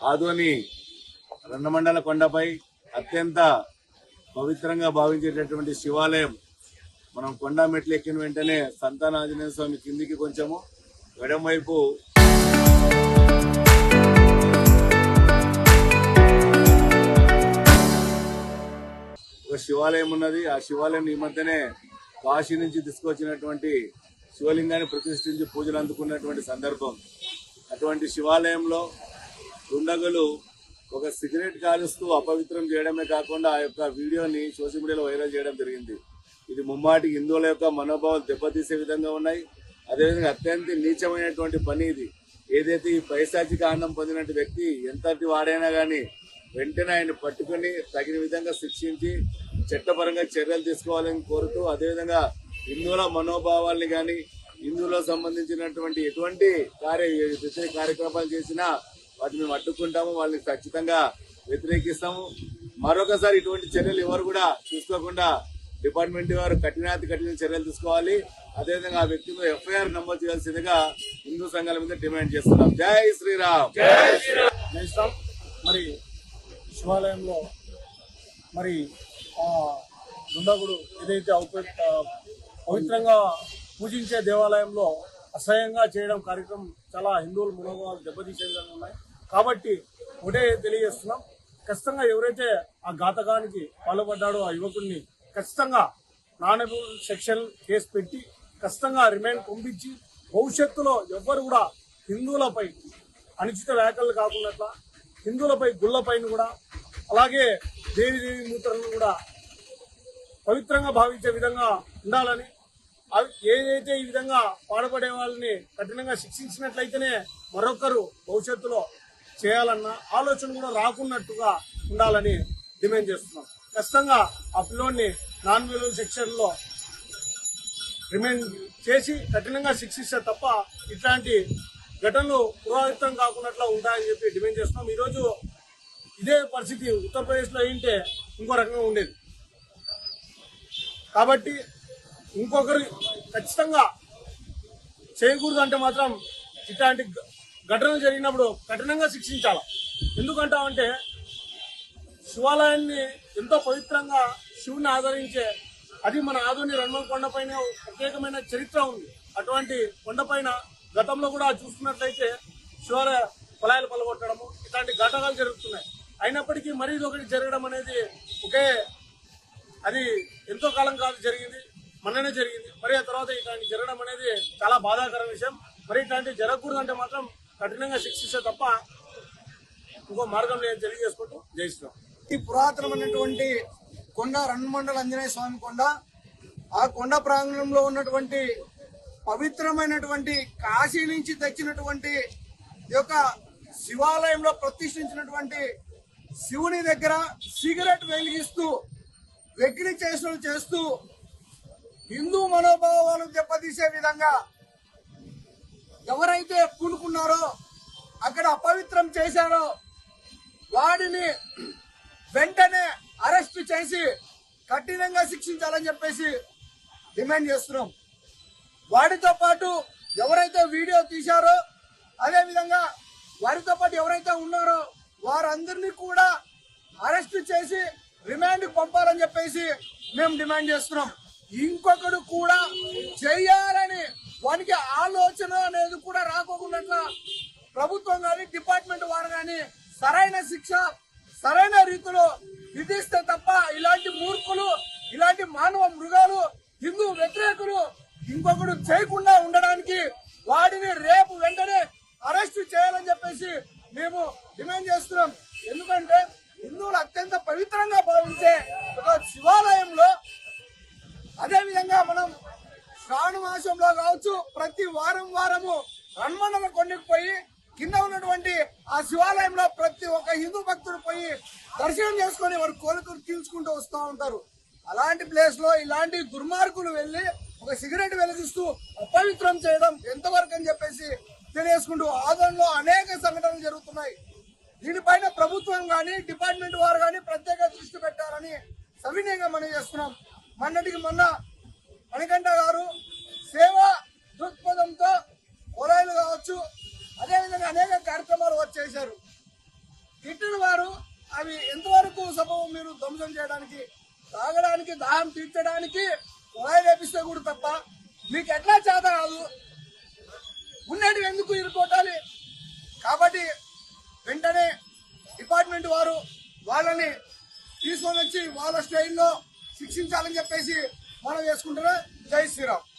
ఆదోని రెండమండల కొండపై అత్యంత పవిత్రంగా భావించేటటువంటి శివాలయం. మనం కొండ మెట్లు ఎక్కిన వెంటనే సంతాన ఆంజనేయ స్వామి కిందికి కొంచెము ఎడం వైపు ఒక శివాలయం ఉన్నది. ఆ శివాలయం ఈ మధ్యనే కాశీ నుంచి తీసుకొచ్చినటువంటి శివలింగాన్ని ప్రతిష్ఠించి పూజలు అందుకున్నటువంటి సందర్భం. అటువంటి శివాలయంలో దుండగులు ఒక సిగరెట్ కాలుస్తూ అపవిత్రం చేయడమే కాకుండా ఆ యొక్క వీడియోని సోషల్ మీడియాలో వైరల్ చేయడం జరిగింది. ఇది ముమ్మాటి హిందువుల యొక్క మనోభావాలు దెబ్బతీసే విధంగా ఉన్నాయి. అదేవిధంగా అత్యంత నీచమైనటువంటి పని ఇది. ఏదైతే ఈ పైశాచిక ఆనందం పొందినటువంటి వ్యక్తి ఎంతటి వాడైనా కానీ వెంటనే ఆయన పట్టుకుని తగిన విధంగా శిక్షించి చట్టపరంగా చర్యలు తీసుకోవాలని కోరుతూ, అదేవిధంగా హిందువుల మనోభావాల్ని కానీ హిందువులకు సంబంధించినటువంటి ఎటువంటి వ్యతిరేక కార్యక్రమాలు చేసినా వాటిని మేము అడ్డుకుంటాము, వాళ్ళని ఖచ్చితంగా వ్యతిరేకిస్తాము. మరొకసారి ఇటువంటి చర్యలు ఎవరు కూడా చూసుకోకుండా డిపార్ట్మెంట్ వారు కఠిన చర్యలు తీసుకోవాలి. అదేవిధంగా ఆ వ్యక్తి మీద ఎఫ్ఐఆర్ నమోదు చేయాల్సిందిగా హిందూ సంఘాల మీద డిమాండ్ చేస్తున్నాం. జై శ్రీరామ్. మరి శివాలయంలో మరి దుండగుడు ఏదైతే పవిత్రంగా పూజించే దేవాలయంలో అసహ్యంగా చేయడం కార్యక్రమం చాలా హిందువుల మనోభావాలు దెబ్బతీసే విధంగా ఉన్నాయి. కాబట్టి ఒకటే తెలియజేస్తున్నాం, ఖచ్చితంగా ఎవరైతే ఆ ఘాతకానికి పాల్పడ్డాడో ఆ యువకుడిని ఖచ్చితంగా నాన్ అబెయిలబుల్ సెక్షన్ కేసు పెట్టి ఖచ్చితంగా రిమాండ్ పంపించి భవిష్యత్తులో ఎవ్వరు కూడా హిందువులపై అనుచిత వ్యాఖ్యలు కాకుండా హిందువులపై గుళ్ళపైన కూడా అలాగే దేవి మూర్తులను కూడా పవిత్రంగా భావించే విధంగా ఉండాలని, ఏదైతే ఈ విధంగా పాడుపడే వాళ్ళని కఠినంగా శిక్షించినట్లయితేనే మరొకరు భవిష్యత్తులో చేయాలన్న ఆలోచన కూడా రాకున్నట్టుగా ఉండాలని డిమాండ్ చేస్తున్నాం. ఖచ్చితంగా ఆ పిల్లోడిని నాన్ అబెయిలబుల్ సెక్షన్లో రిమాండ్ చేసి కఠినంగా శిక్షిస్తే తప్ప ఇట్లాంటి ఘటనలు పునరావృతం కాకున్నట్లు ఉంటాయని చెప్పి డిమాండ్ చేస్తున్నాం. ఈరోజు ఇదే పరిస్థితి ఉత్తరప్రదేశ్లో అయింటే ఇంకో రకంగా ఉండేది. కాబట్టి ఇంకొకరు ఖచ్చితంగా చేయకూడదు అంటే మాత్రం ఇట్లాంటి ఘటనలు జరిగినప్పుడు కఠినంగా శిక్షించాలి. ఎందుకంటామంటే శివాలయాన్ని ఎంతో పవిత్రంగా శివుని ఆదరించే అది మన ఆదోని రణమల్ కొండపైన ప్రత్యేకమైన చరిత్ర ఉంది. అటువంటి కొండపైన గతంలో కూడా చూసుకున్నట్లయితే శివాలయ పొలాలు పలగొట్టడము ఇట్లాంటి ఘటనలు జరుగుతున్నాయి. అయినప్పటికీ మరీ ఇదొకటి జరగడం అనేది అది ఎంతో కాలం కాదు జరిగింది, మొన్ననే జరిగింది. మరి ఆ తర్వాత ఇట్లాంటి జరగడం అనేది చాలా బాధాకర విషయం. మరి ఇట్లాంటివి జరగకూడదంటే మాత్రం కఠినంగా శిక్షిస్తే తప్ప ఇంకో మార్గం లేదు తెలియజేసుకుంటూ జై శ్రీరామ్. ఈ పురాతనమైనటువంటి కొండ రణమండల ఆంజనేయ స్వామి కొండ, ఆ కొండ ప్రాంగణంలో ఉన్నటువంటి పవిత్రమైనటువంటి కాశీ నుంచి తెచ్చినటువంటి ఈ యొక్క శివాలయంలో ప్రతిష్ఠించినటువంటి శివుని దగ్గర సిగరెట్ వెలిగిస్తూ వెకిలి చేస్తూ హిందూ మనోభావాలు దెబ్బతీసే విధంగా ఎవరైతే పూనుకున్నారో అక్కడ అపవిత్రం చేశారో వాడిని వెంటనే అరెస్ట్ చేసి కఠినంగా శిక్షించాలని చెప్పేసి డిమాండ్ చేస్తున్నాం. వాడితో పాటు ఎవరైతే వీడియో తీశారో అదేవిధంగా వారితో పాటు ఎవరైతే ఉన్నారో వారందరినీ కూడా అరెస్ట్ చేసి రిమాండ్ పంపాలని చెప్పేసి మేము డిమాండ్ చేస్తున్నాం. ఇంకొకడు కూడా చెయ్యాలని వానికి ఆలోచన అనేది కూడా రాకోకుండా ప్రభుత్వం కానీ డిపార్ట్మెంట్ వారు కానీ సరైన శిక్ష సరైన రీతిలో విధిస్తే తప్ప ఇలాంటి మూర్ఖులు ఇలాంటి మానవ మృగాలు హిందూ వ్యతిరేకులు ఇంకొకడు చేయకుండా ఉండడానికి వాడిని రేపు వెంటనే అరెస్ట్ చేయాలని చెప్పేసి మేము డిమాండ్ చేస్తున్నాం. ఎందుకంటే హిందువులు అత్యంత పవిత్రంగా భావించే ఒక శివాలయంలో అదేవిధంగా మనం శ్రావణ మాసంలో కావచ్చు ప్రతి వారము రణమండల కొండకు పోయి కింద ఉన్నటువంటి ఆ శివాలయంలో ప్రతి ఒక్క హిందూ భక్తుడు పోయి దర్శనం చేసుకుని వారు కోరికలు తీర్చుకుంటూ వస్తూ ఉంటారు. అలాంటి ప్లేస్ లో ఇలాంటి దుర్మార్గులు వెళ్లి ఒక సిగరెట్ వెలిగిస్తూ అపవిత్రం చేయడం ఎంతవరకు అని చెప్పేసి తెలియజేసుకుంటూ ఆదోనిలో అనేక సంఘటనలు జరుగుతున్నాయి. దీనిపైన ప్రభుత్వం గాని డిపార్ట్మెంట్ వారు గాని ప్రత్యేక దృష్టి పెట్టాలని సవినయంగా మనం చేస్తున్నాం. మొన్నటికి మొన్న మణికంఠ గారు సేవా దృక్పథంతో పొలాయిలు కావచ్చు అదేవిధంగా అనేక కార్యక్రమాలు వచ్చేశారు. తిట్టిన వారు అవి ఎంతవరకు సబబు మీరు ధ్వంసం చేయడానికి, తాగడానికి, దాహం తీర్చడానికి కుళాయి వేపిస్తే కూడా తప్ప మీకు ఎట్లా చేత కాదు? ఉన్నటివి ఎందుకు ఇరుకోటాలి? కాబట్టి వెంటనే డిపార్ట్మెంట్ వారు వాళ్ళని తీసుకొని వచ్చి వాళ్ళ స్టైల్లో శిక్షించాలని చెప్పేసి మనం వేసుకుంటున్నా. జై శ్రీరామ్.